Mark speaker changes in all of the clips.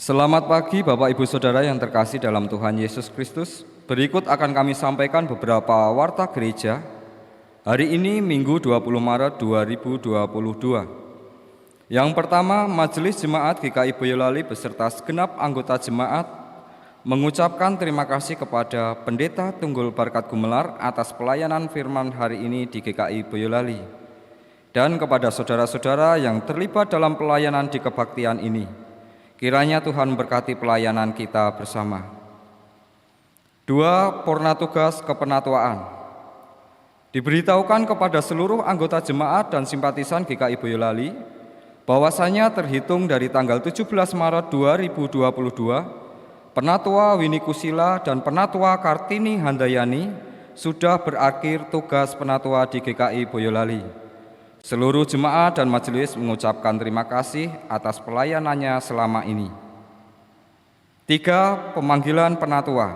Speaker 1: Selamat pagi Bapak Ibu Saudara yang terkasih dalam Tuhan Yesus Kristus. Berikut akan kami sampaikan beberapa warta gereja. Hari ini Minggu 20 Maret 2022. Yang pertama, Majelis Jemaat GKI Boyolali beserta segenap anggota jemaat mengucapkan terima kasih kepada Pendeta Tunggul Barkat Gumelar atas pelayanan firman hari ini di GKI Boyolali dan kepada saudara-saudara yang terlibat dalam pelayanan di kebaktian ini. Kiranya Tuhan berkati pelayanan kita bersama. 2. Purna tugas kepenatuaan. Diberitahukan kepada seluruh anggota jemaat dan simpatisan GKI Boyolali bahwasanya terhitung dari tanggal 17 Maret 2022, Penatua Winnie Kusila dan Penatua Kartini Handayani sudah berakhir tugas penatua di GKI Boyolali. Seluruh jemaat dan majelis mengucapkan terima kasih atas pelayanannya selama ini. 3. Pemanggilan penatua.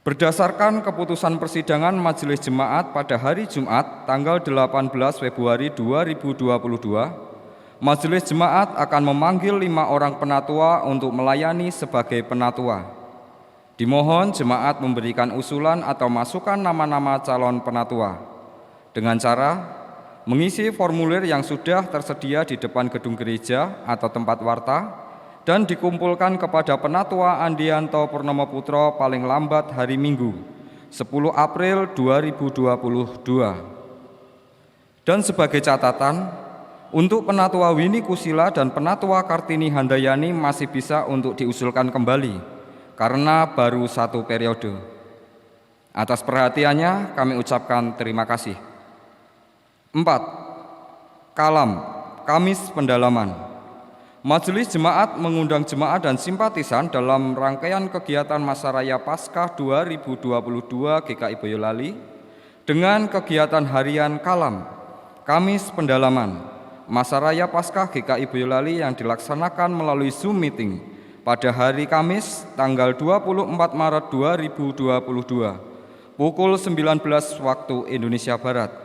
Speaker 1: Berdasarkan keputusan persidangan Majelis Jemaat pada hari Jumat tanggal 18 Februari 2022, Majelis Jemaat akan memanggil 5 orang penatua untuk melayani sebagai penatua. Dimohon jemaat memberikan usulan atau masukan nama-nama calon penatua dengan cara mengisi formulir yang sudah tersedia di depan gedung gereja atau tempat warta dan dikumpulkan kepada Penatua Andianto Purnomo Putro paling lambat hari Minggu 10 April 2022. Dan sebagai catatan, untuk Penatua Winnie Kusila dan Penatua Kartini Handayani masih bisa untuk diusulkan kembali karena baru 1 periode. Atas perhatiannya kami ucapkan terima kasih. 4. Kalam, Kamis Pendalaman. Majelis Jemaat mengundang jemaat dan simpatisan dalam rangkaian kegiatan Masa Raya Paskah 2022 GKI Boyolali dengan kegiatan harian Kalam, Kamis Pendalaman, Masa Raya Paskah GKI Boyolali yang dilaksanakan melalui Zoom Meeting pada hari Kamis tanggal 24 Maret 2022 pukul 19 waktu Indonesia Barat.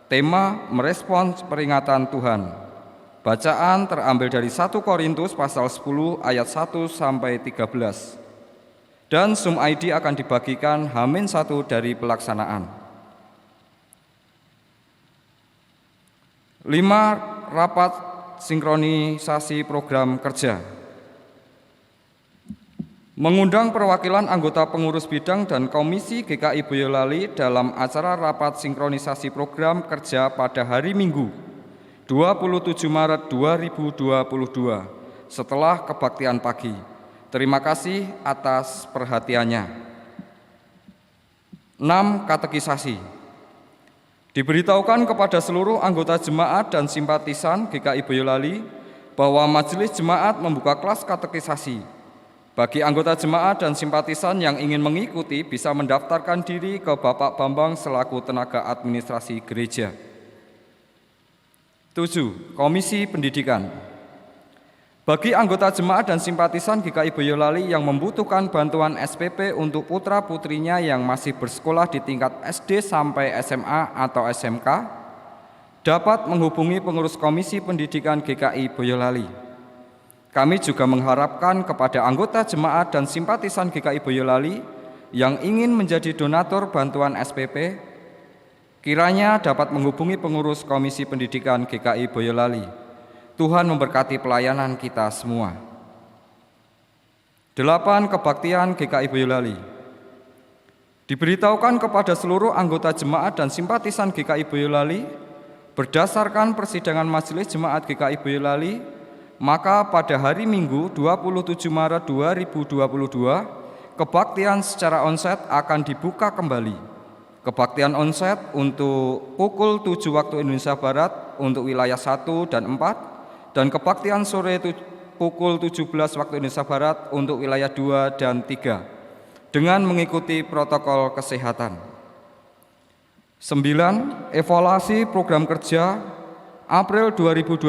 Speaker 1: Tema merespons peringatan Tuhan. Bacaan terambil dari 1 Korintus pasal 10 ayat 1 sampai 13. Dan Zoom ID akan dibagikan H-1 dari pelaksanaan. 5. Rapat sinkronisasi program kerja. Mengundang perwakilan anggota pengurus bidang dan komisi GKI Boyolali dalam acara rapat sinkronisasi program kerja pada hari Minggu 27 Maret 2022 setelah kebaktian pagi. Terima kasih atas perhatiannya. 6. Katekisasi. Diberitahukan kepada seluruh anggota jemaat dan simpatisan GKI Boyolali bahwa Majelis Jemaat membuka kelas katekisasi. Bagi anggota jemaat dan simpatisan yang ingin mengikuti bisa mendaftarkan diri ke Bapak Bambang selaku tenaga administrasi gereja. 7. Komisi Pendidikan. Bagi anggota jemaat dan simpatisan GKI Boyolali yang membutuhkan bantuan SPP untuk putra-putrinya yang masih bersekolah di tingkat SD sampai SMA atau SMK, dapat menghubungi pengurus Komisi Pendidikan GKI Boyolali. Kami juga mengharapkan kepada anggota jemaat dan simpatisan GKI Boyolali yang ingin menjadi donatur bantuan SPP, kiranya dapat menghubungi pengurus Komisi Pendidikan GKI Boyolali. Tuhan memberkati pelayanan kita semua. 8. Kebaktian GKI Boyolali. Diberitahukan kepada seluruh anggota jemaat dan simpatisan GKI Boyolali, berdasarkan persidangan Majelis Jemaat GKI Boyolali, maka pada hari Minggu 27 Maret 2022, kebaktian secara onsite akan dibuka kembali. Kebaktian onsite untuk pukul 7 waktu Indonesia Barat untuk wilayah 1 dan 4, dan kebaktian sore pukul 17 waktu Indonesia Barat untuk wilayah 2 dan 3, dengan mengikuti protokol kesehatan. 9. Evaluasi program kerja April 2021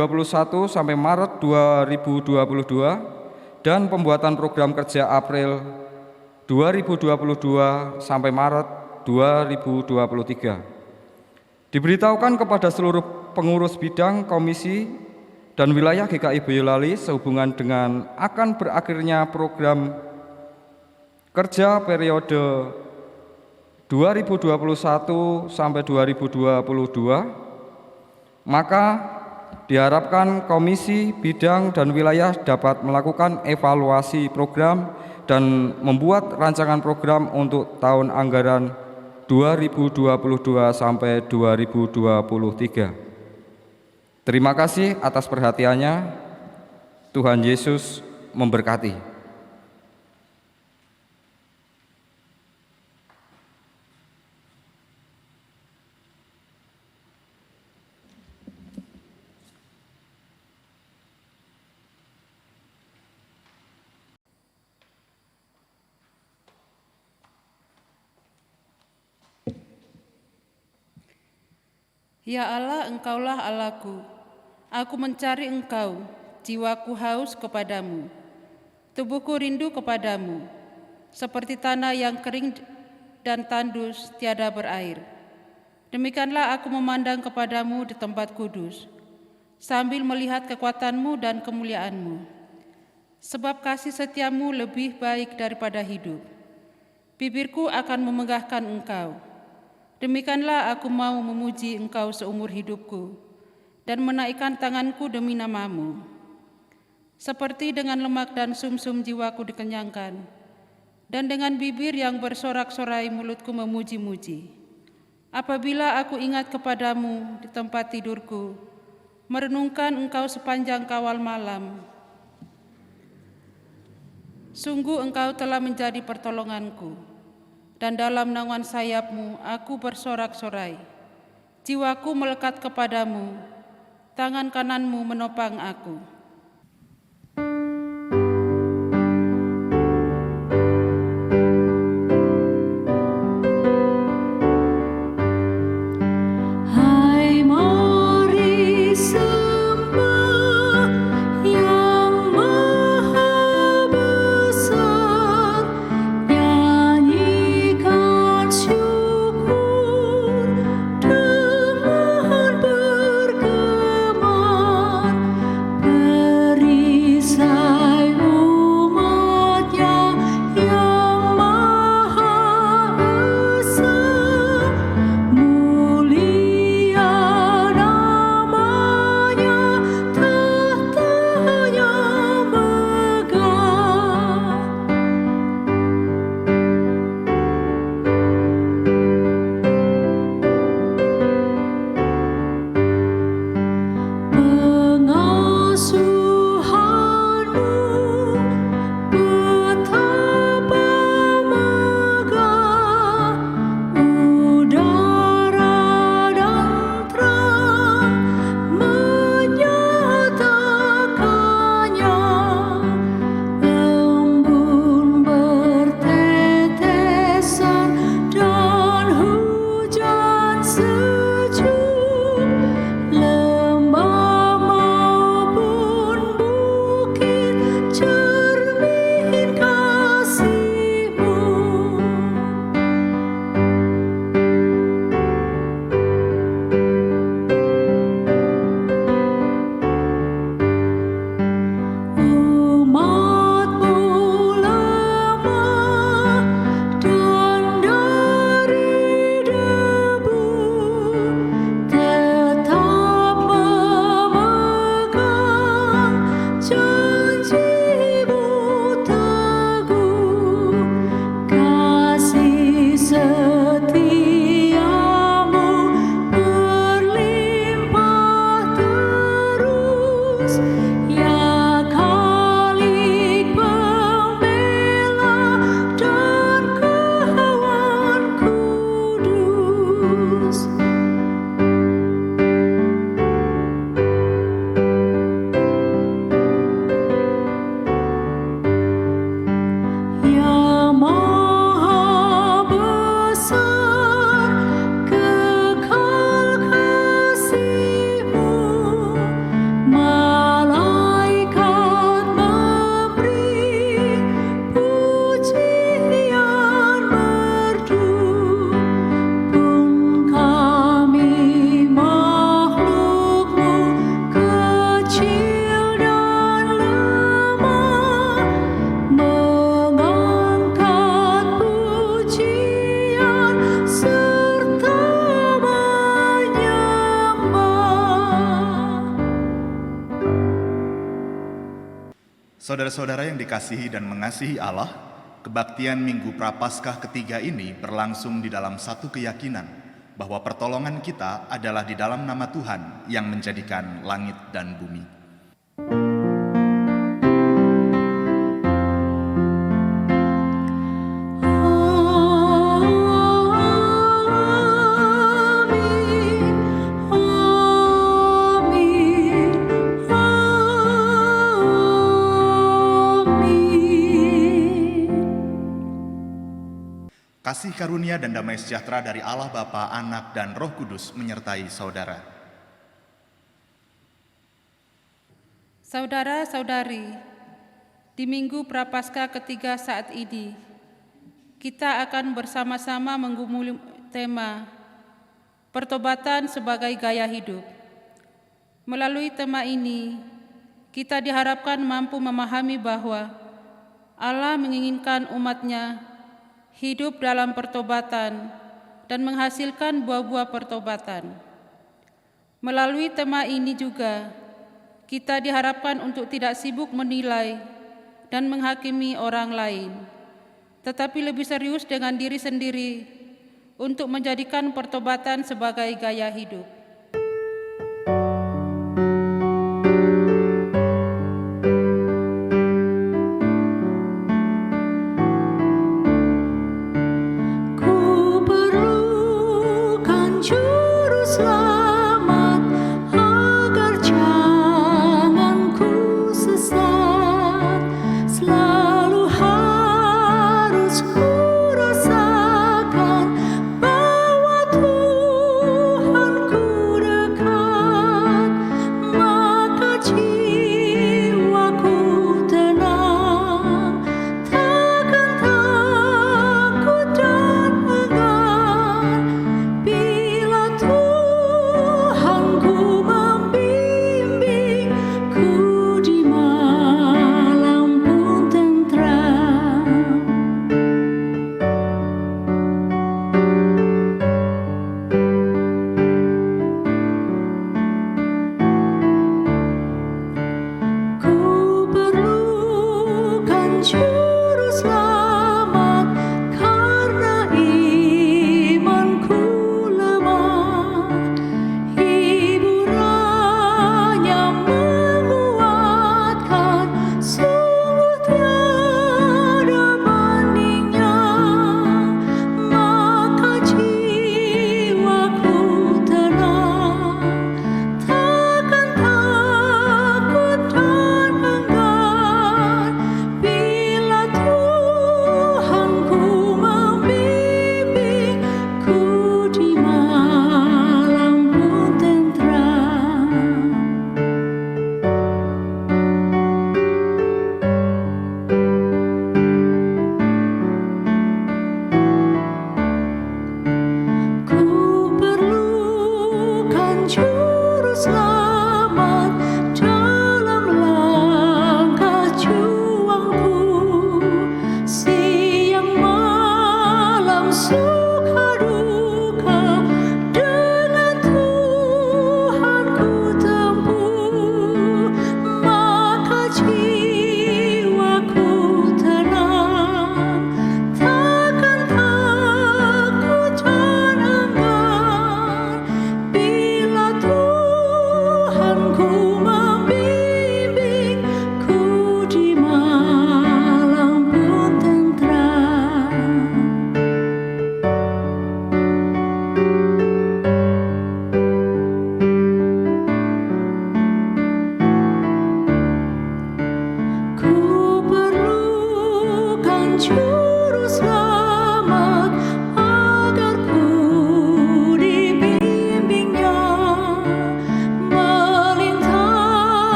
Speaker 1: sampai Maret 2022 dan pembuatan program kerja April 2022 sampai Maret 2023. Diberitahukan kepada seluruh pengurus bidang komisi dan wilayah GKI Boyolali sehubungan dengan akan berakhirnya program kerja periode 2021 sampai 2022, maka diharapkan Komisi Bidang dan Wilayah dapat melakukan evaluasi program dan membuat rancangan program untuk tahun anggaran 2022 sampai 2023. Terima kasih atas perhatiannya. Tuhan Yesus memberkati.
Speaker 2: Ya Allah, Engkaulah Allahku. Aku mencari Engkau, jiwaku haus kepadamu. Tubuhku rindu kepadamu, seperti tanah yang kering dan tandus tiada berair. Demikianlah aku memandang kepadamu di tempat kudus, sambil melihat kekuatanmu dan kemuliaanmu. Sebab kasih setiamu lebih baik daripada hidup. Bibirku akan memegahkan Engkau. Demikianlah aku mau memuji Engkau seumur hidupku dan menaikkan tanganku demi nama-Mu. Seperti dengan lemak dan sumsum jiwaku dikenyangkan, dan dengan bibir yang bersorak-sorai mulutku memuji-muji. Apabila aku ingat kepadamu di tempat tidurku, merenungkan Engkau sepanjang kawal malam. Sungguh Engkau telah menjadi pertolonganku, dan dalam naungan sayap-Mu aku bersorak-sorai. Jiwaku melekat kepadamu, tangan kanan-Mu menopang aku.
Speaker 3: Bergema Saudara-saudara yang dikasihi dan mengasihi Allah, kebaktian Minggu Prapaskah ketiga ini berlangsung di dalam satu keyakinan bahwa pertolongan kita adalah di dalam nama Tuhan yang menjadikan langit dan bumi. Kasih karunia dan damai sejahtera dari Allah Bapa, Anak, dan Roh Kudus menyertai saudara.
Speaker 2: Saudara-saudari, di Minggu Prapaskah ketiga saat ini, kita akan bersama-sama menggumuli tema pertobatan sebagai gaya hidup. Melalui tema ini, kita diharapkan mampu memahami bahwa Allah menginginkan umat-Nya hidup dalam pertobatan dan menghasilkan buah-buah pertobatan. Melalui tema ini juga, kita diharapkan untuk tidak sibuk menilai dan menghakimi orang lain, tetapi lebih serius dengan diri sendiri untuk menjadikan pertobatan sebagai gaya hidup.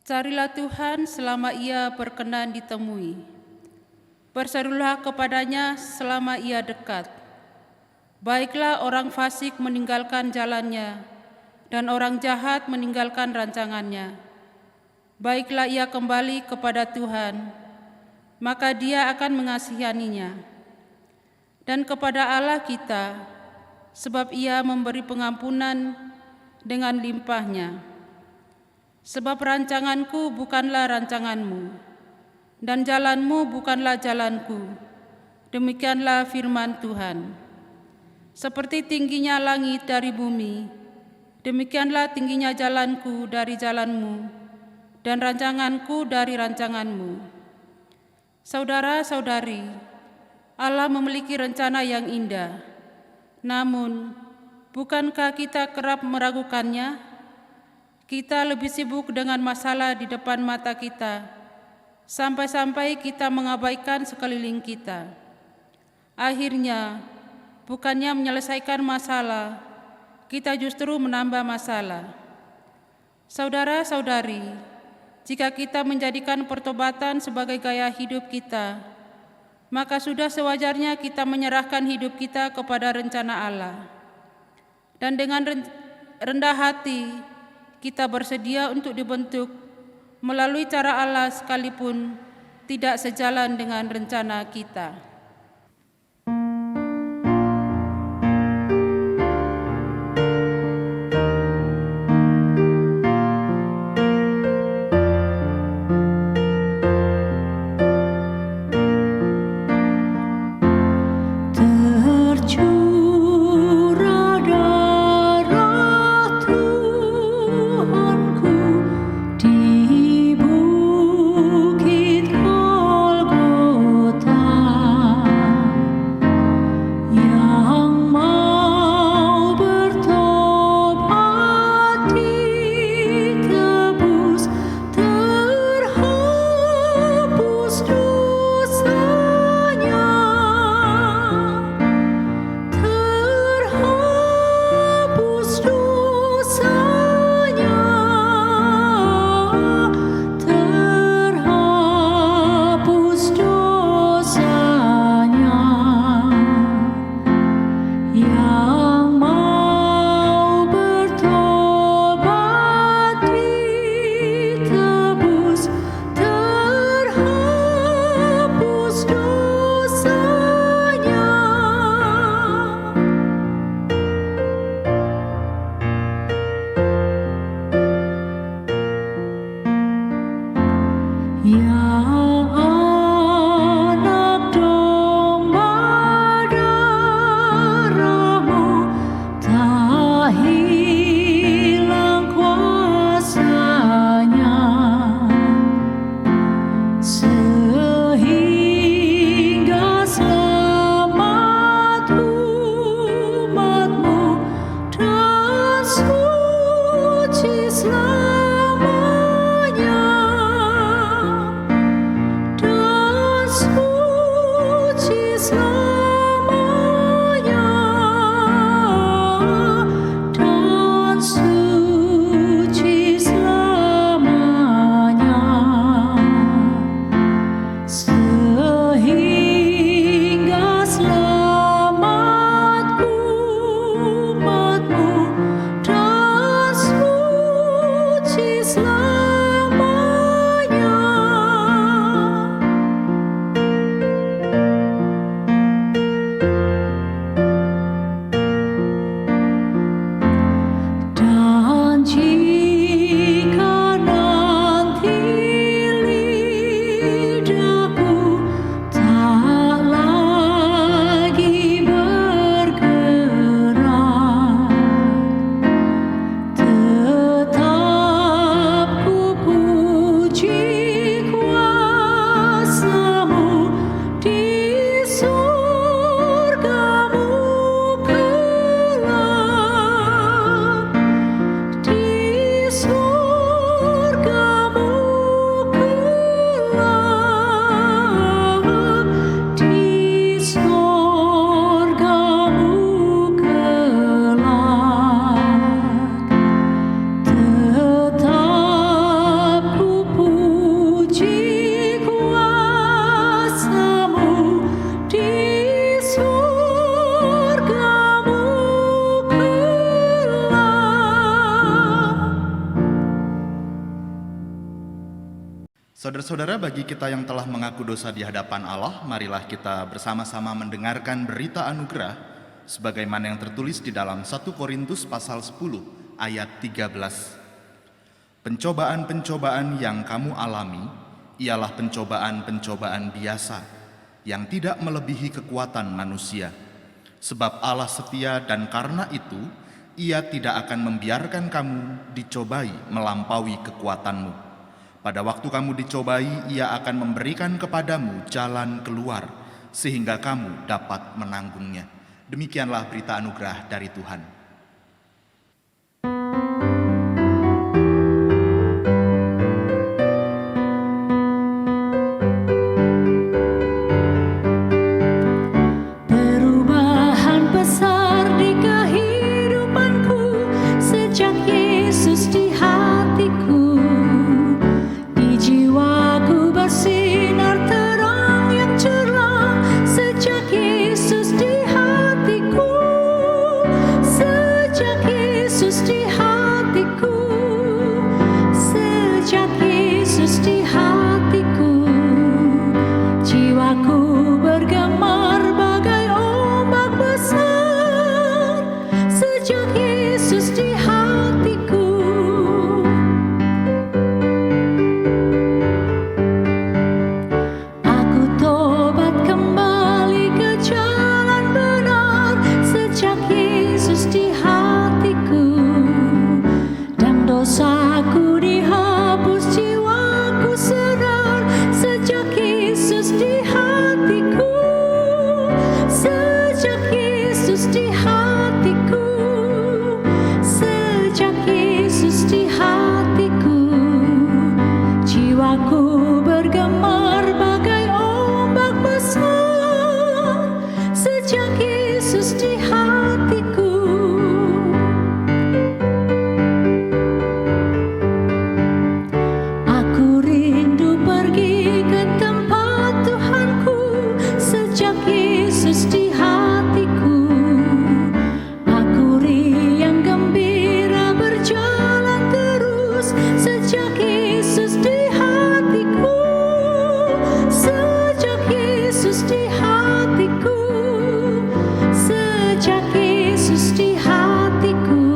Speaker 2: Carilah Tuhan selama Ia berkenan ditemui. Berserulah kepadanya selama Ia dekat. Baiklah orang fasik meninggalkan jalannya, dan orang jahat meninggalkan rancangannya. Baiklah ia kembali kepada Tuhan, maka Dia akan mengasihaninya. Dan kepada Allah kita, sebab Ia memberi pengampunan dengan limpahnya. Sebab rancanganku bukanlah rancanganmu, dan jalanmu bukanlah jalanku. Demikianlah firman Tuhan. Seperti tingginya langit dari bumi, demikianlah tingginya jalanku dari jalanmu, dan rancanganku dari rancanganmu. Saudara-saudari, Allah memiliki rencana yang indah. Namun, bukankah kita kerap meragukannya? Kita lebih sibuk dengan masalah di depan mata kita, sampai-sampai kita mengabaikan sekeliling kita. Akhirnya, bukannya menyelesaikan masalah, kita justru menambah masalah. Saudara-saudari, jika kita menjadikan pertobatan sebagai gaya hidup kita, maka sudah sewajarnya kita menyerahkan hidup kita kepada rencana Allah. Dan dengan rendah hati, kita bersedia untuk dibentuk melalui cara Allah sekalipun tidak sejalan dengan rencana kita.
Speaker 3: Saudara-saudara, bagi kita yang telah mengaku dosa di hadapan Allah, marilah kita bersama-sama mendengarkan berita anugerah sebagaimana yang tertulis di dalam 1 Korintus pasal 10 ayat 13. Pencobaan-pencobaan yang kamu alami ialah pencobaan-pencobaan biasa yang tidak melebihi kekuatan manusia. Sebab Allah setia dan karena itu Ia tidak akan membiarkan kamu dicobai melampaui kekuatanmu. Pada waktu kamu dicobai, Ia akan memberikan kepadamu jalan keluar, sehingga kamu dapat menanggungnya. Demikianlah berita anugerah dari Tuhan.
Speaker 4: Perubahan besar di kehidupanku sejak Yesus di hatiku. Di jiwaku bersinar terang yang cerah sejak Yesus di hatiku. Sejak Yesus di hatiku. Sejak Yesus di hatiku. Jiwaku bergemar bagai ombak besar sejak Yesus di hatiku. Aku tobat kembali ke jalan benar sejak Yesus di hatiku. Dan dosaku dihapus, jiwaku sedar sejak Yesus di hatiku. Sejak Yesus di hatiku. Sejak Yesus di hatiku. Jiwaku bergemar bagai ombak besar sejak Yesus di hatiku. Aku rindu pergi ke tempat Tuhanku sejak Yesus di hatiku. Aku riang gembira berjalan terus sejak Yesus di hatiku. Sejak Yesus di hatiku. Sejak Yesus di hatiku.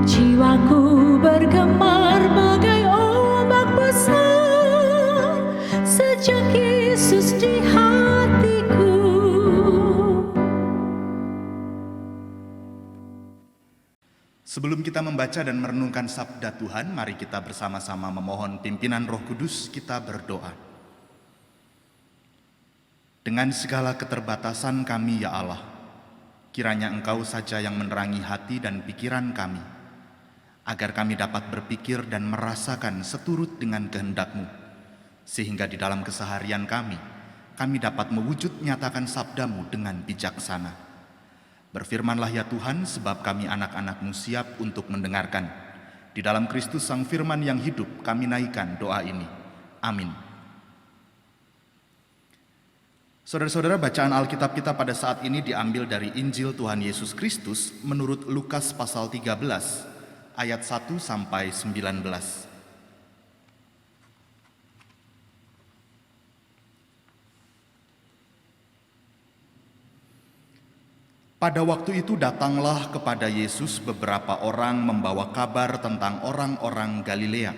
Speaker 4: Jiwaku bergemar bagai ombak besar sejak Yesus di hatiku.
Speaker 3: Sebelum kita membaca dan merenungkan sabda Tuhan, mari kita bersama-sama memohon pimpinan Roh Kudus. Kita berdoa. Dengan segala keterbatasan kami, ya Allah, kiranya Engkau saja yang menerangi hati dan pikiran kami, agar kami dapat berpikir dan merasakan seturut dengan kehendak-Mu, sehingga di dalam keseharian kami dapat mewujud nyatakan sabda-Mu dengan bijaksana. Berfirmanlah ya Tuhan, sebab kami anak-anak-Mu siap untuk mendengarkan. Di dalam Kristus Sang Firman yang hidup, kami naikkan doa ini. Amin. Saudara-saudara, bacaan Alkitab kita pada saat ini diambil dari Injil Tuhan Yesus Kristus menurut Lukas pasal 13, ayat 1 sampai 19. Pada waktu itu datanglah kepada Yesus beberapa orang membawa kabar tentang orang-orang Galilea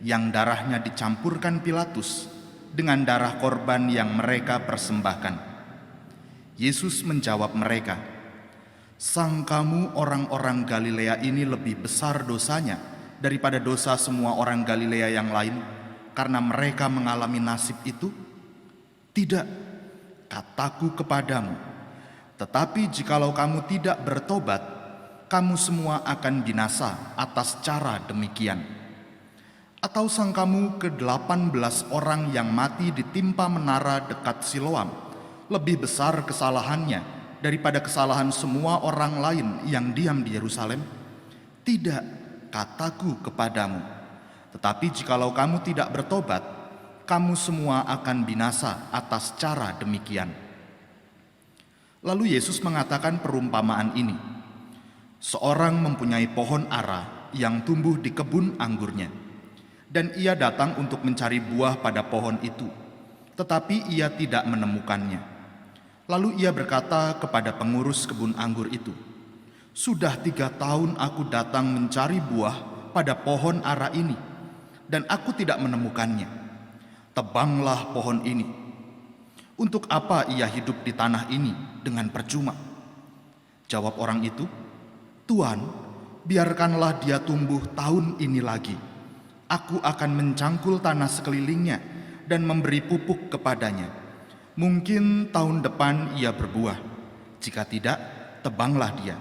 Speaker 3: yang darahnya dicampurkan Pilatus dengan darah korban yang mereka persembahkan. Yesus menjawab mereka, "Sangkamu orang-orang Galilea ini lebih besar dosanya daripada dosa semua orang Galilea yang lain karena mereka mengalami nasib itu? Tidak, kataku kepadamu. Tetapi jikalau kamu tidak bertobat, kamu semua akan binasa atas cara demikian. Atau sangkamu ke-18 orang yang mati ditimpa menara dekat Siloam lebih besar kesalahannya daripada kesalahan semua orang lain yang diam di Yerusalem? Tidak, kataku kepadamu. Tetapi jikalau kamu tidak bertobat, kamu semua akan binasa atas cara demikian." Lalu Yesus mengatakan perumpamaan ini. Seorang mempunyai pohon ara yang tumbuh di kebun anggurnya. dan ia datang untuk mencari buah pada pohon itu, tetapi ia tidak menemukannya. Lalu ia berkata kepada pengurus kebun anggur itu, "Sudah 3 tahun aku datang mencari buah pada pohon ara ini, dan aku tidak menemukannya. Tebanglah pohon ini. Untuk apa ia hidup di tanah ini dengan percuma?" Jawab orang itu, "Tuan, biarkanlah dia tumbuh tahun ini lagi. Aku akan mencangkul tanah sekelilingnya dan memberi pupuk kepadanya. Mungkin tahun depan ia berbuah. Jika tidak, tebanglah dia."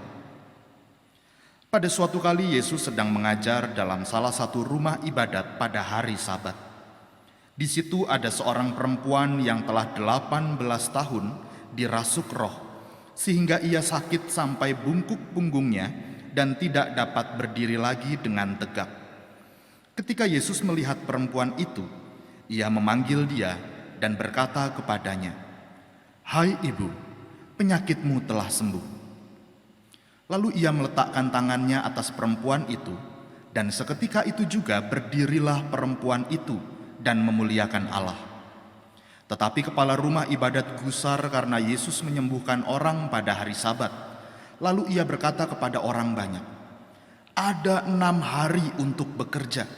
Speaker 3: Pada suatu kali Yesus sedang mengajar dalam salah satu rumah ibadat pada hari Sabat. Di situ ada seorang perempuan yang telah 18 tahun dirasuk roh, sehingga ia sakit sampai bungkuk punggungnya dan tidak dapat berdiri lagi dengan tegak. Ketika Yesus melihat perempuan itu, ia memanggil dia dan berkata kepadanya, "Hai ibu, penyakitmu telah sembuh." Lalu ia meletakkan tangannya atas perempuan itu, dan seketika itu juga berdirilah perempuan itu dan memuliakan Allah. Tetapi kepala rumah ibadat gusar karena Yesus menyembuhkan orang pada hari Sabat. Lalu ia berkata kepada orang banyak, "Ada 6 hari untuk bekerja.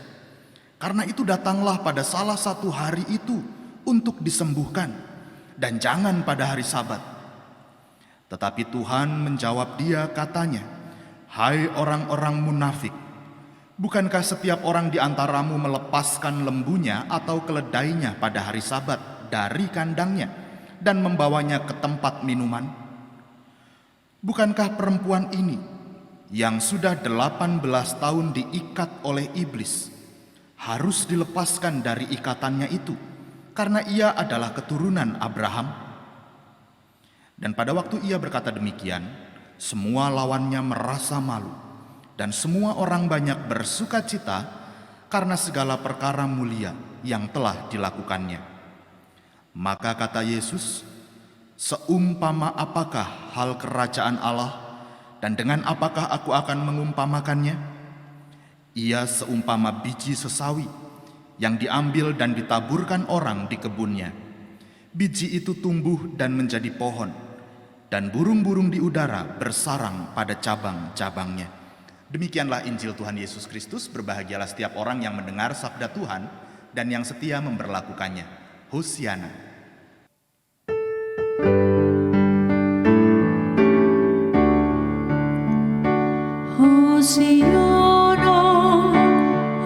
Speaker 3: Karena itu datanglah pada salah satu hari itu untuk disembuhkan, dan jangan pada hari Sabat." Tetapi Tuhan menjawab dia katanya, "Hai orang-orang munafik, bukankah setiap orang di antaramu melepaskan lembunya atau keledainya pada hari Sabat dari kandangnya dan membawanya ke tempat minuman? Bukankah perempuan ini yang sudah 18 tahun diikat oleh iblis harus dilepaskan dari ikatannya itu karena ia adalah keturunan Abraham?" Dan pada waktu ia berkata demikian, semua lawannya merasa malu, dan semua orang banyak bersuka cita karena segala perkara mulia yang telah dilakukannya. Maka kata Yesus, "Seumpama apakah hal kerajaan Allah, dan dengan apakah aku akan mengumpamakannya? Ia seumpama biji sesawi yang diambil dan ditaburkan orang di kebunnya. Biji itu tumbuh dan menjadi pohon, dan burung-burung di udara bersarang pada cabang-cabangnya." Demikianlah Injil Tuhan Yesus Kristus. Berbahagialah setiap orang yang mendengar sabda Tuhan dan yang setia memberlakukannya. Hosiana.
Speaker 4: Hosiana,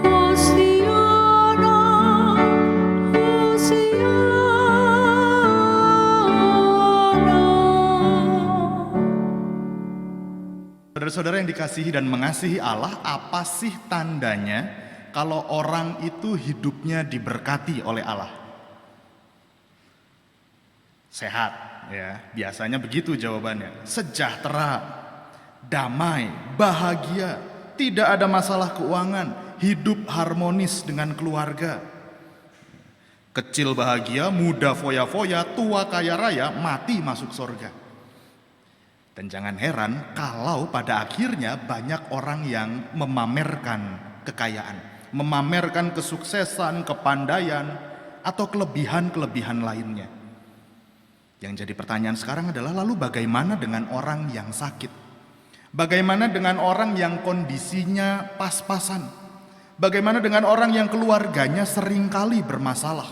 Speaker 4: Hosiana, Hosiana.
Speaker 3: Saudara-saudara yang dikasihi dan mengasihi Allah, apa sih tandanya kalau orang itu hidupnya diberkati oleh Allah? Sehat, ya. Biasanya begitu jawabannya. Sejahtera, damai, bahagia, tidak ada masalah keuangan, hidup harmonis dengan keluarga. Kecil bahagia, muda foya-foya, tua kaya raya, mati masuk surga. Dan jangan heran kalau pada akhirnya banyak orang yang memamerkan kekayaan, memamerkan kesuksesan, kepandaian, atau kelebihan-kelebihan lainnya. Yang jadi pertanyaan sekarang adalah, lalu bagaimana dengan orang yang sakit? Bagaimana dengan orang yang kondisinya pas-pasan? Bagaimana dengan orang yang keluarganya seringkali bermasalah?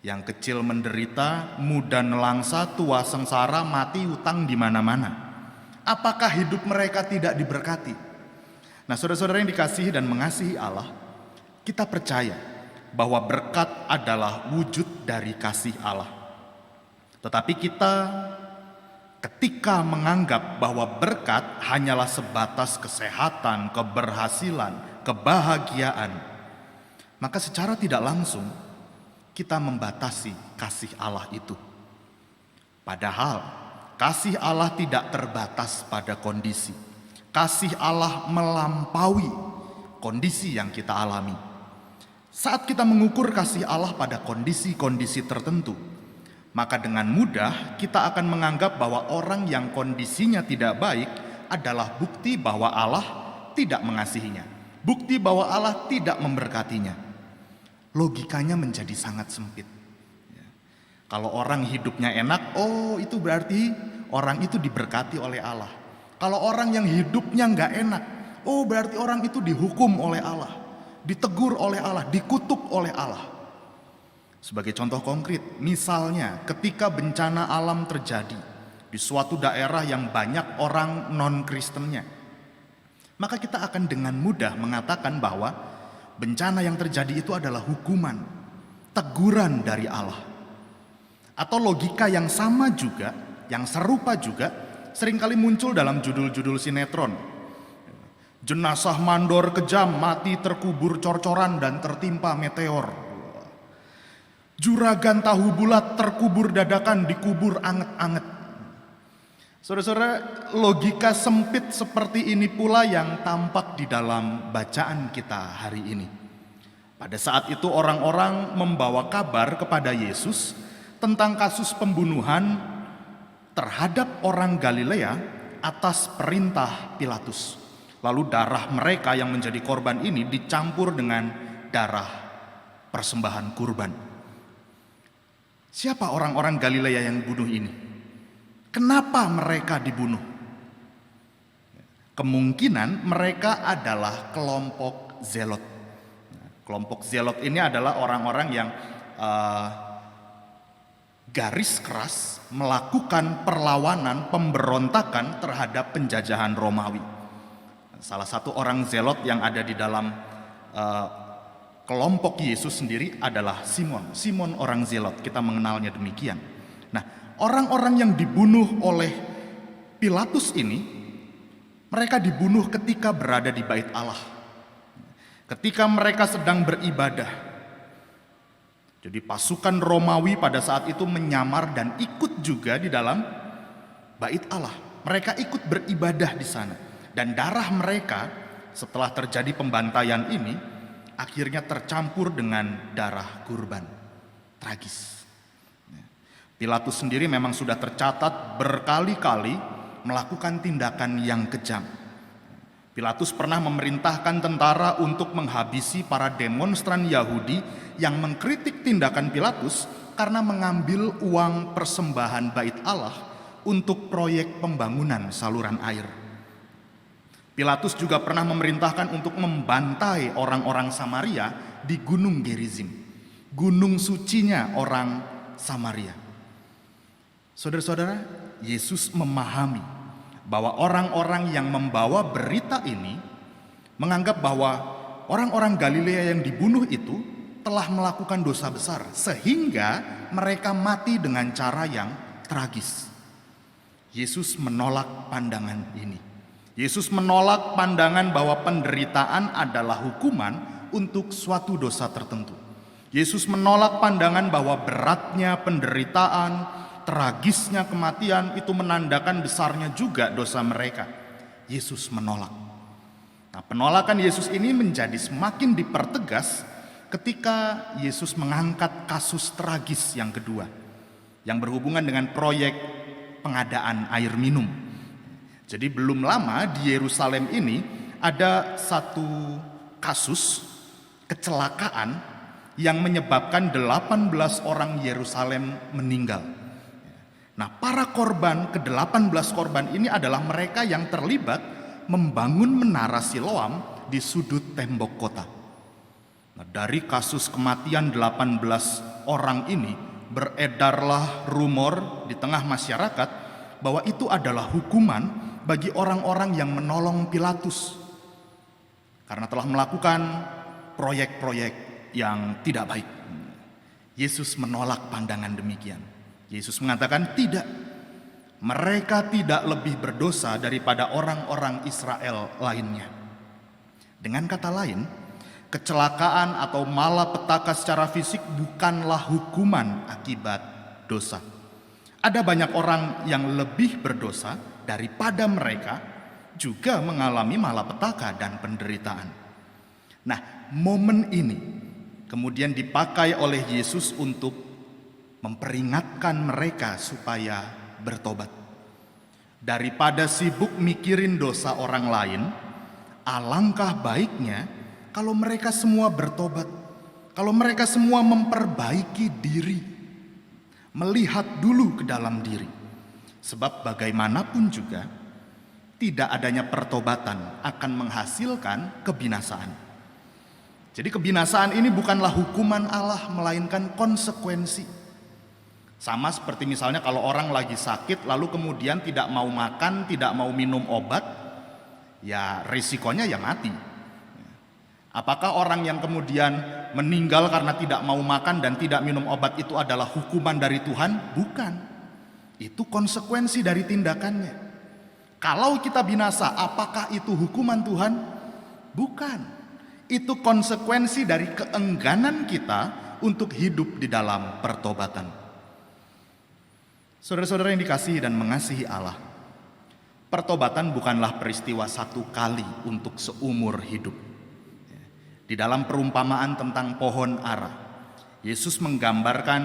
Speaker 3: Yang kecil menderita, muda nelangsa, tua sengsara, mati utang di mana-mana. Apakah hidup mereka tidak diberkati? Nah, saudara-saudara yang dikasihi dan mengasihi Allah, kita percaya bahwa berkat adalah wujud dari kasih Allah. Tetapi kita ketika menganggap bahwa berkat hanyalah sebatas kesehatan, keberhasilan, kebahagiaan, maka secara tidak langsung kita membatasi kasih Allah itu. Padahal kasih Allah tidak terbatas pada kondisi. Kasih Allah melampaui kondisi yang kita alami. Saat kita mengukur kasih Allah pada kondisi-kondisi tertentu, maka dengan mudah kita akan menganggap bahwa orang yang kondisinya tidak baik adalah bukti bahwa Allah tidak mengasihinya, bukti bahwa Allah tidak memberkatinya. Logikanya menjadi sangat sempit. Kalau orang hidupnya enak, oh itu berarti orang itu diberkati oleh Allah. Kalau orang yang hidupnya nggak enak, oh berarti orang itu dihukum oleh Allah, ditegur oleh Allah, dikutuk oleh Allah. Sebagai contoh konkret, misalnya ketika bencana alam terjadi di suatu daerah yang banyak orang non-Kristennya, maka kita akan dengan mudah mengatakan bahwa bencana yang terjadi itu adalah hukuman, teguran dari Allah. Atau logika yang sama juga, yang serupa juga, seringkali muncul dalam judul-judul sinetron. Jenazah mandor kejam mati terkubur cor-coran dan tertimpa meteor. Juragan tahu bulat terkubur dadakan dikubur anget-anget. Saudara-saudara, logika sempit seperti ini pula yang tampak di dalam bacaan kita hari ini. Pada saat itu orang-orang membawa kabar kepada Yesus tentang kasus pembunuhan terhadap orang Galilea atas perintah Pilatus. Lalu darah mereka yang menjadi korban ini dicampur dengan darah persembahan kurban. Siapa orang-orang Galilea yang bunuh ini? Kenapa mereka dibunuh? Kemungkinan mereka adalah kelompok Zelot. Kelompok Zelot ini adalah orang-orang yang garis keras melakukan perlawanan, pemberontakan terhadap penjajahan Romawi. Salah satu orang Zelot yang ada di dalam kelompok Yesus sendiri adalah Simon orang Zelot. Kita mengenalnya demikian. Nah, orang-orang yang dibunuh oleh Pilatus ini, mereka dibunuh ketika berada di bait Allah, ketika mereka sedang beribadah. Jadi pasukan Romawi pada saat itu menyamar dan ikut juga di dalam bait Allah. Mereka ikut beribadah di sana. Dan darah mereka setelah terjadi pembantaian ini akhirnya tercampur dengan darah kurban. Tragis. Pilatus sendiri memang sudah tercatat berkali-kali melakukan tindakan yang kejam. Pilatus pernah memerintahkan tentara untuk menghabisi para demonstran Yahudi yang mengkritik tindakan Pilatus karena mengambil uang persembahan bait Allah untuk proyek pembangunan saluran air. Pilatus juga pernah memerintahkan untuk membantai orang-orang Samaria di Gunung Gerizim, gunung sucinya orang Samaria. Saudara-saudara, Yesus memahami bahwa orang-orang yang membawa berita ini menganggap bahwa orang-orang Galilea yang dibunuh itu telah melakukan dosa besar sehingga mereka mati dengan cara yang tragis. Yesus menolak pandangan ini. Yesus menolak pandangan bahwa penderitaan adalah hukuman untuk suatu dosa tertentu. Yesus menolak pandangan bahwa beratnya penderitaan, tragisnya kematian itu menandakan besarnya juga dosa mereka. Yesus menolak. Nah, penolakan Yesus ini menjadi semakin dipertegas ketika Yesus mengangkat kasus tragis yang kedua, yang berhubungan dengan proyek pengadaan air minum. Jadi belum lama di Yerusalem ini ada satu kasus kecelakaan yang menyebabkan 18 orang Yerusalem meninggal. Nah, para korban, ke-18 korban ini adalah mereka yang terlibat membangun menara Siloam di sudut tembok kota. Nah, dari kasus kematian 18 orang ini beredarlah rumor di tengah masyarakat bahwa itu adalah hukuman bagi orang-orang yang menolong Pilatus karena telah melakukan proyek-proyek yang tidak baik. Yesus menolak pandangan demikian. Yesus mengatakan tidak, mereka tidak lebih berdosa daripada orang-orang Israel lainnya. Dengan kata lain, kecelakaan atau malapetaka secara fisik bukanlah hukuman akibat dosa. Ada banyak orang yang lebih berdosa daripada mereka juga mengalami malapetaka dan penderitaan. Nah, momen ini kemudian dipakai oleh Yesus untuk memperingatkan mereka supaya bertobat. Daripada sibuk mikirin dosa orang lain, alangkah baiknya kalau mereka semua bertobat, kalau mereka semua memperbaiki diri, melihat dulu ke dalam diri. Sebab bagaimanapun juga, tidak adanya pertobatan akan menghasilkan kebinasaan. Jadi kebinasaan ini bukanlah hukuman Allah, melainkan konsekuensi. Sama seperti misalnya kalau orang lagi sakit lalu kemudian tidak mau makan, tidak mau minum obat, ya risikonya ya mati. Apakah orang yang kemudian meninggal karena tidak mau makan dan tidak minum obat itu adalah hukuman dari Tuhan? Bukan. Itu konsekuensi dari tindakannya. Kalau kita binasa, apakah itu hukuman Tuhan? Bukan. Itu konsekuensi dari keengganan kita untuk hidup di dalam pertobatan. Saudara-saudara yang dikasihi dan mengasihi Allah, pertobatan bukanlah peristiwa satu kali untuk seumur hidup. Di dalam perumpamaan tentang pohon ara, Yesus menggambarkan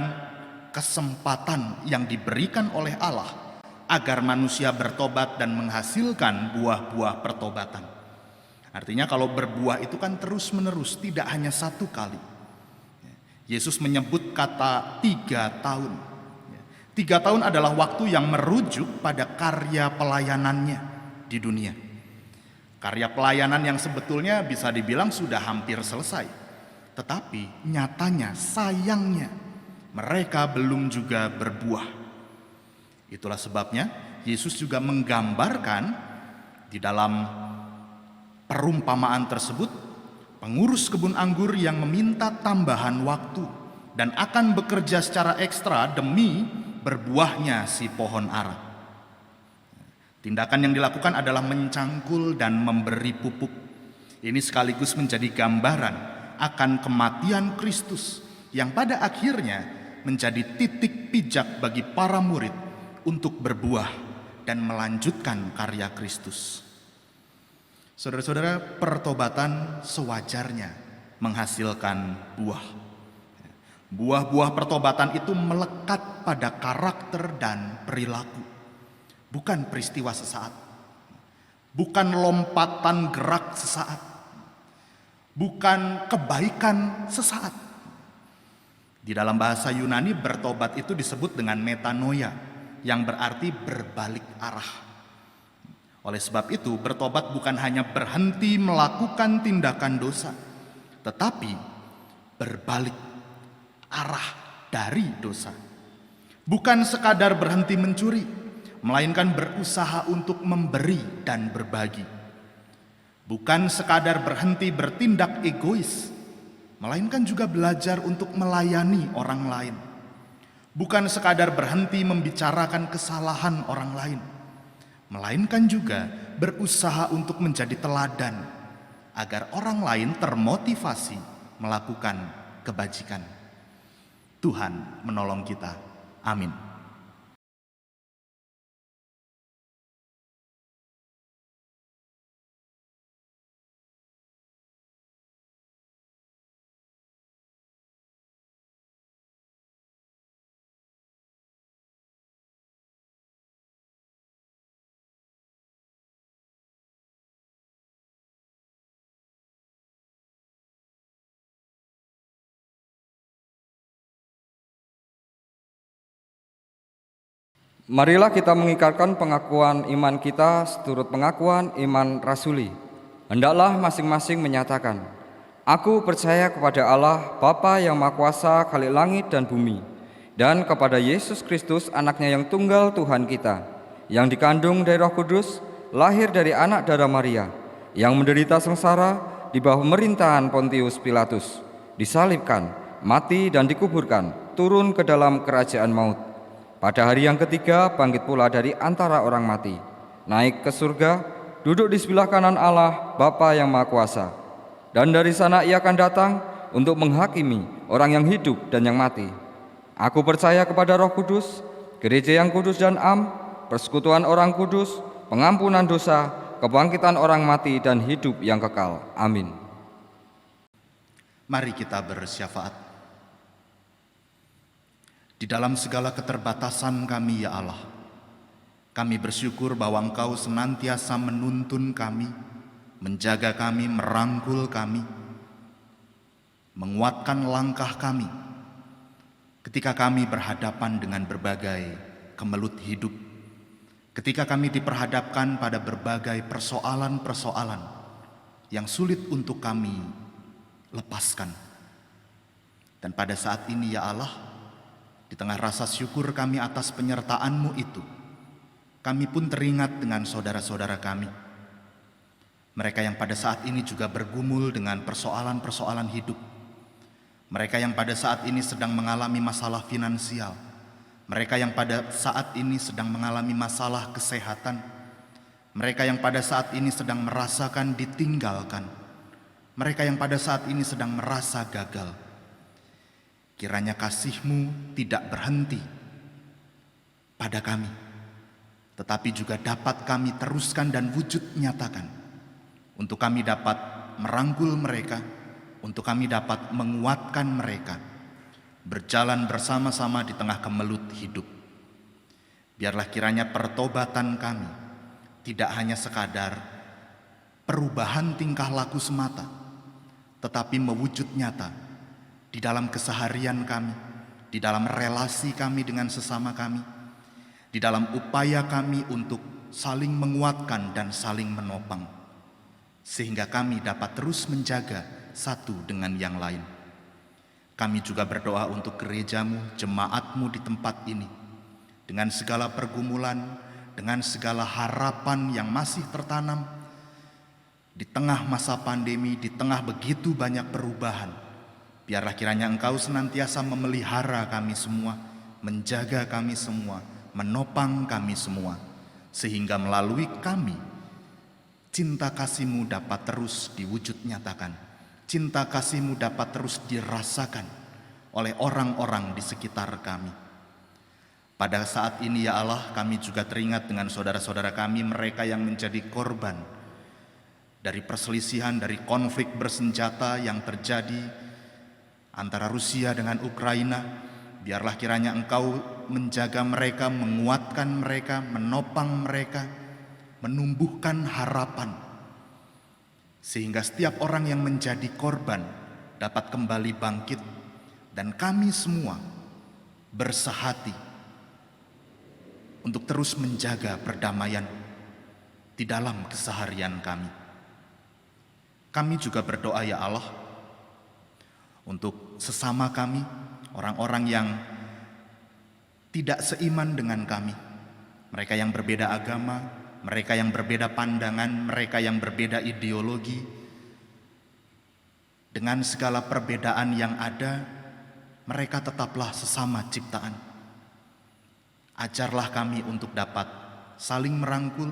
Speaker 3: kesempatan yang diberikan oleh Allah agar manusia bertobat dan menghasilkan buah-buah pertobatan. Artinya kalau berbuah itu kan terus-menerus, tidak hanya satu kali. Yesus menyebut kata 3 tahun. 3 tahun adalah waktu yang merujuk pada karya pelayanannya di dunia. Karya pelayanan yang sebetulnya bisa dibilang sudah hampir selesai. Tetapi nyatanya, sayangnya, mereka belum juga berbuah. Itulah sebabnya Yesus juga menggambarkan di dalam perumpamaan tersebut pengurus kebun anggur yang meminta tambahan waktu dan akan bekerja secara ekstra demi berbuahnya si pohon ara. Tindakan yang dilakukan adalah mencangkul dan memberi pupuk. Ini sekaligus menjadi gambaran akan kematian Kristus yang pada akhirnya menjadi titik pijak bagi para murid untuk berbuah dan melanjutkan karya Kristus. Saudara-saudara, pertobatan sewajarnya menghasilkan buah. Buah-buah pertobatan itu melekat pada karakter dan perilaku. Bukan peristiwa sesaat. Bukan lompatan gerak sesaat. Bukan kebaikan sesaat. Di dalam bahasa Yunani bertobat itu disebut dengan metanoia, yang berarti berbalik arah. Oleh sebab itu bertobat bukan hanya berhenti melakukan tindakan dosa, tetapi berbalik arah dari dosa. Bukan sekadar berhenti mencuri, melainkan berusaha untuk memberi dan berbagi. Bukan sekadar berhenti bertindak egois, melainkan juga belajar untuk melayani orang lain. Bukan sekadar berhenti membicarakan kesalahan orang lain, melainkan juga berusaha untuk menjadi teladan agar orang lain termotivasi melakukan kebajikan. Tuhan menolong kita. Amin.
Speaker 1: Marilah kita mengikatkan pengakuan iman kita seturut pengakuan iman rasuli. Hendaklah masing-masing menyatakan, Aku percaya kepada Allah, Bapa yang Maha Kuasa, Khalik langit dan bumi, dan kepada Yesus Kristus, anaknya yang tunggal Tuhan kita, yang dikandung dari Roh Kudus, lahir dari anak darah Maria, yang menderita sengsara di bawah pemerintahan Pontius Pilatus, disalibkan, mati dan dikuburkan, turun ke dalam kerajaan maut. Pada hari yang ketiga bangkit pula dari antara orang mati, naik ke surga, duduk di sebelah kanan Allah Bapa yang Maha Kuasa. Dan dari sana ia akan datang untuk menghakimi orang yang hidup dan yang mati. Aku percaya kepada Roh Kudus, gereja yang kudus dan am, persekutuan orang kudus, pengampunan dosa, kebangkitan orang mati dan hidup yang kekal. Amin.
Speaker 3: Mari kita bersyafaat. Di dalam segala keterbatasan kami ya Allah, kami bersyukur bahwa Engkau senantiasa menuntun kami, menjaga kami, merangkul kami, menguatkan langkah kami ketika kami berhadapan dengan berbagai kemelut hidup, ketika kami diperhadapkan pada berbagai persoalan-persoalan yang sulit untuk kami lepaskan. Dan pada saat ini ya Allah, di tengah rasa syukur kami atas penyertaan-Mu itu, kami pun teringat dengan saudara-saudara kami, mereka yang pada saat ini juga bergumul dengan persoalan-persoalan hidup, mereka yang pada saat ini sedang mengalami masalah finansial, mereka yang pada saat ini sedang mengalami masalah kesehatan, mereka yang pada saat ini sedang merasakan ditinggalkan, mereka yang pada saat ini sedang merasa gagal. Kiranya kasih-Mu tidak berhenti pada kami, tetapi juga dapat kami teruskan dan wujud nyatakan, untuk kami dapat merangkul mereka, untuk kami dapat menguatkan mereka, berjalan bersama-sama di tengah kemelut hidup. Biarlah kiranya pertobatan kami tidak hanya sekadar perubahan tingkah laku semata, tetapi mewujud nyata di dalam keseharian kami, di dalam relasi kami dengan sesama kami, di dalam upaya kami untuk saling menguatkan dan saling menopang, sehingga kami dapat terus menjaga satu dengan yang lain. Kami juga berdoa untuk gereja-Mu, jemaat-Mu di tempat ini, dengan segala pergumulan, dengan segala harapan yang masih tertanam, di tengah masa pandemi, di tengah begitu banyak perubahan. Biarlah kiranya Engkau senantiasa memelihara kami semua, menjaga kami semua, menopang kami semua, sehingga melalui kami, cinta kasih-Mu dapat terus diwujud nyatakan, cinta kasih-Mu dapat terus dirasakan oleh orang-orang di sekitar kami. Pada saat ini ya Allah, kami juga teringat dengan saudara-saudara kami, mereka yang menjadi korban dari perselisihan, dari konflik bersenjata yang terjadi antara Rusia dengan Ukraina. Biarlah kiranya Engkau menjaga mereka, menguatkan mereka, menopang mereka, menumbuhkan harapan, sehingga setiap orang yang menjadi korban dapat kembali bangkit, dan kami semua bersehati untuk terus menjaga perdamaian di dalam keseharian kami. Kami juga berdoa ya Allah, untuk sesama kami, orang-orang yang tidak seiman dengan kami, mereka yang berbeda agama, mereka yang berbeda pandangan, mereka yang berbeda ideologi. Dengan segala perbedaan yang ada, mereka tetaplah sesama ciptaan. Ajarlah kami untuk dapat saling merangkul,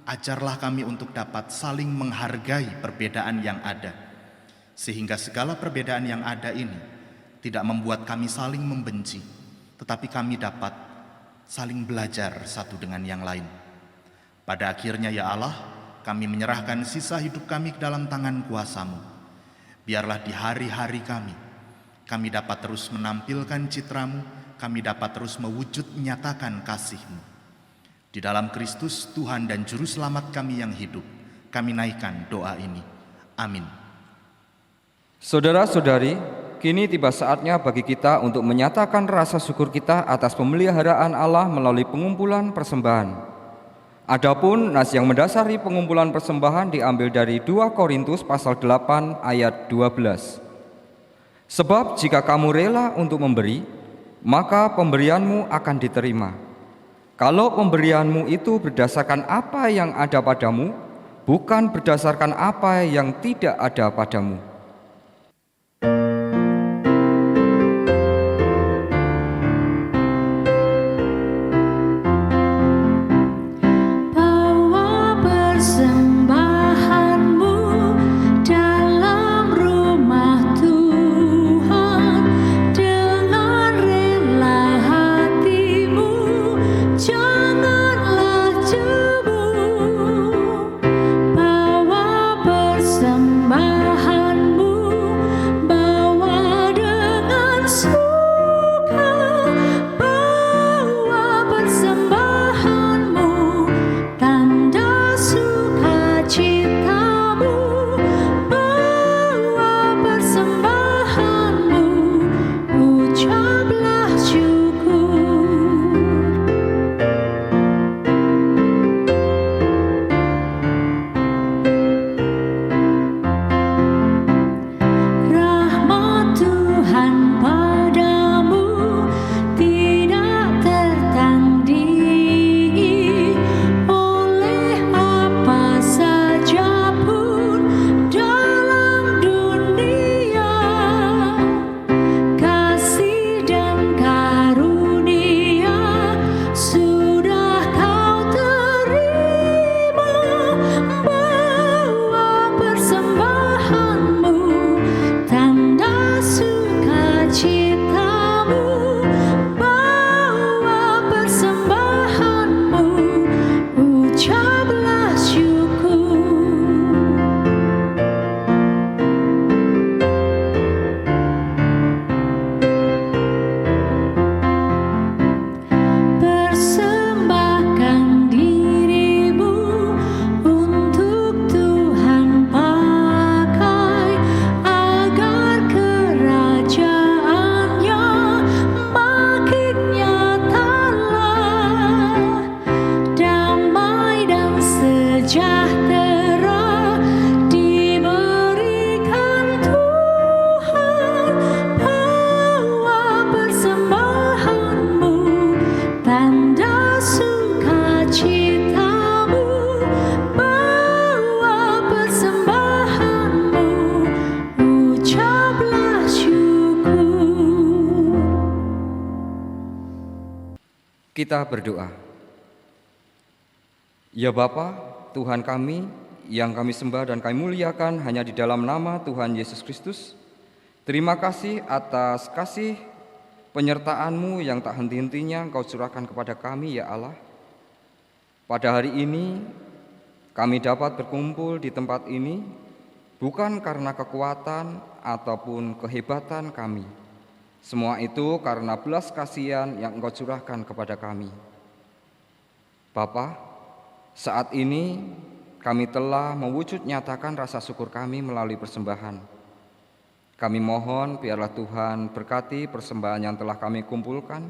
Speaker 3: ajarlah kami untuk dapat saling menghargai perbedaan yang ada, sehingga segala perbedaan yang ada ini tidak membuat kami saling membenci, tetapi kami dapat saling belajar satu dengan yang lain. Pada akhirnya ya Allah, kami menyerahkan sisa hidup kami ke dalam tangan kuasa-Mu. Biarlah di hari-hari kami dapat terus menampilkan citra-Mu, kami dapat terus mewujud nyatakan kasih-Mu. Di dalam Kristus Tuhan dan Juru Selamat kami yang hidup, kami naikkan doa ini. Amin.
Speaker 1: Saudara-saudari, kini tiba saatnya bagi kita untuk menyatakan rasa syukur kita atas pemeliharaan Allah melalui pengumpulan persembahan. Adapun nas yang mendasari pengumpulan persembahan diambil dari 2 Korintus pasal 8 ayat 12. Sebab jika kamu rela untuk memberi, maka pemberianmu akan diterima. Kalau pemberianmu itu berdasarkan apa yang ada padamu, bukan berdasarkan apa yang tidak ada padamu.
Speaker 4: Bawa persembahan
Speaker 1: Kita berdoa. Ya Bapa, Tuhan kami, yang kami sembah dan kami muliakan hanya di dalam nama Tuhan Yesus Kristus. Terima kasih atas kasih penyertaan-Mu yang tak henti-hentinya Engkau curahkan kepada kami, ya Allah. Pada hari ini, kami dapat berkumpul di tempat ini bukan karena kekuatan ataupun kehebatan kami. Semua itu karena belas kasihan yang Engkau curahkan kepada kami. Bapa, saat ini kami telah mewujud nyatakan rasa syukur kami melalui persembahan. Kami mohon biarlah Tuhan berkati persembahan yang telah kami kumpulkan.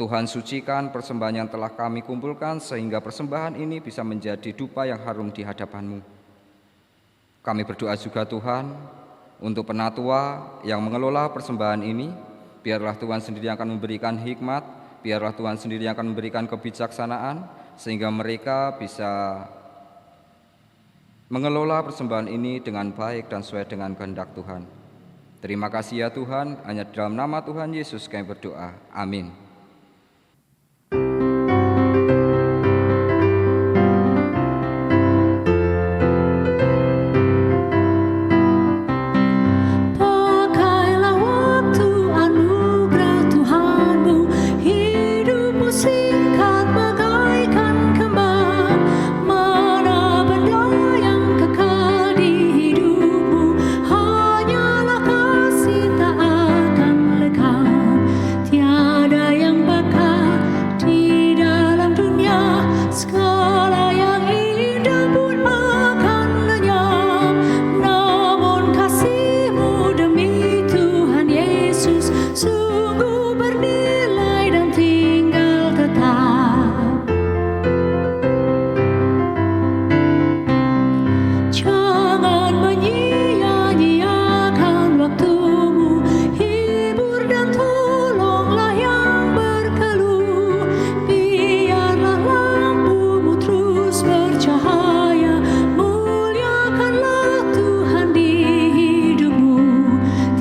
Speaker 1: Tuhan sucikan persembahan yang telah kami kumpulkan sehingga persembahan ini bisa menjadi dupa yang harum di hadapan-Mu. Kami berdoa juga Tuhan untuk penatua yang mengelola persembahan ini. Biarlah Tuhan sendiri yang akan memberikan hikmat, biarlah Tuhan sendiri yang akan memberikan kebijaksanaan sehingga mereka bisa mengelola persembahan ini dengan baik dan sesuai dengan kehendak Tuhan. Terima kasih ya Tuhan, hanya dalam nama Tuhan Yesus kami berdoa. Amin.
Speaker 4: Pakailah waktu anugerah Tuhanmu, hidupmu singkat bagaikan kembang. Mana benda yang kekal di hidupmu, hanyalah kasih tak akan lekang. Tiada yang bakal di dalam dunia, segala yang indah pun akan lenyap. Namun kasih-Mu demi Tuhan Yesus sungguh bernilai dan tinggal tetap. Jangan menyia-nyiakan waktumu, hibur dan tolonglah yang berkeluh. Biarlah lampumu terus bercahaya, muliakanlah Tuhan di hidupmu.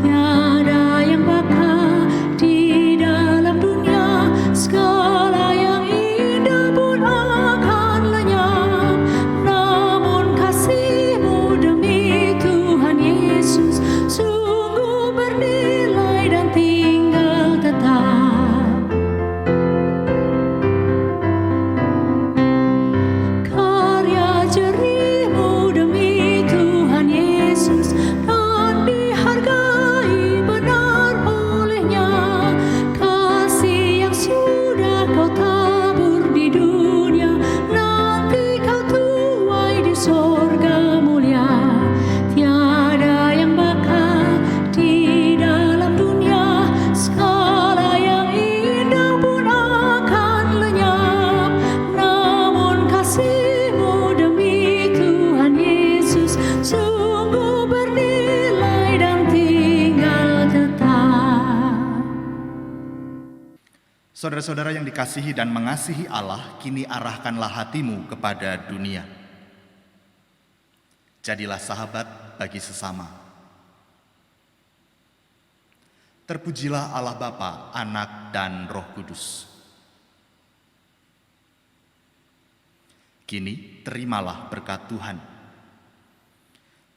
Speaker 4: Tiada yang bakal di dalam dunia, segala yang indah pun akan lenyap. Namun kasih-Mu demi Tuhan Yesus sungguh bernilai dan tinggal tetap. Karya jerih-Mu demi Tuhan Yesus dan dihargai benar oleh-Nya. Kasih yang sudah Kau tabur di dunia, nanti Kau tuai di sorga mulia. Tiada yang bakal di dalam dunia, segala yang indah pun akan lenyap. Namun kasih-Mu demi Tuhan Yesus sungguh bernilai dan tinggal tetap.
Speaker 3: Saudara-saudara yang dikasihi dan mengasihi Allah, kini arahkanlah hatimu kepada dunia. Jadilah sahabat bagi sesama. Terpujilah Allah Bapa, Anak, dan Roh Kudus. Kini terimalah berkat Tuhan.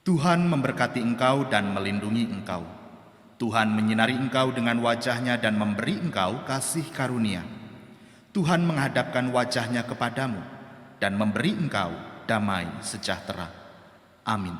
Speaker 3: Tuhan memberkati engkau dan melindungi engkau. Tuhan menyinari engkau dengan wajah-Nya dan memberi engkau kasih karunia. Tuhan menghadapkan wajah-Nya kepadamu dan memberi engkau damai sejahtera. Amin.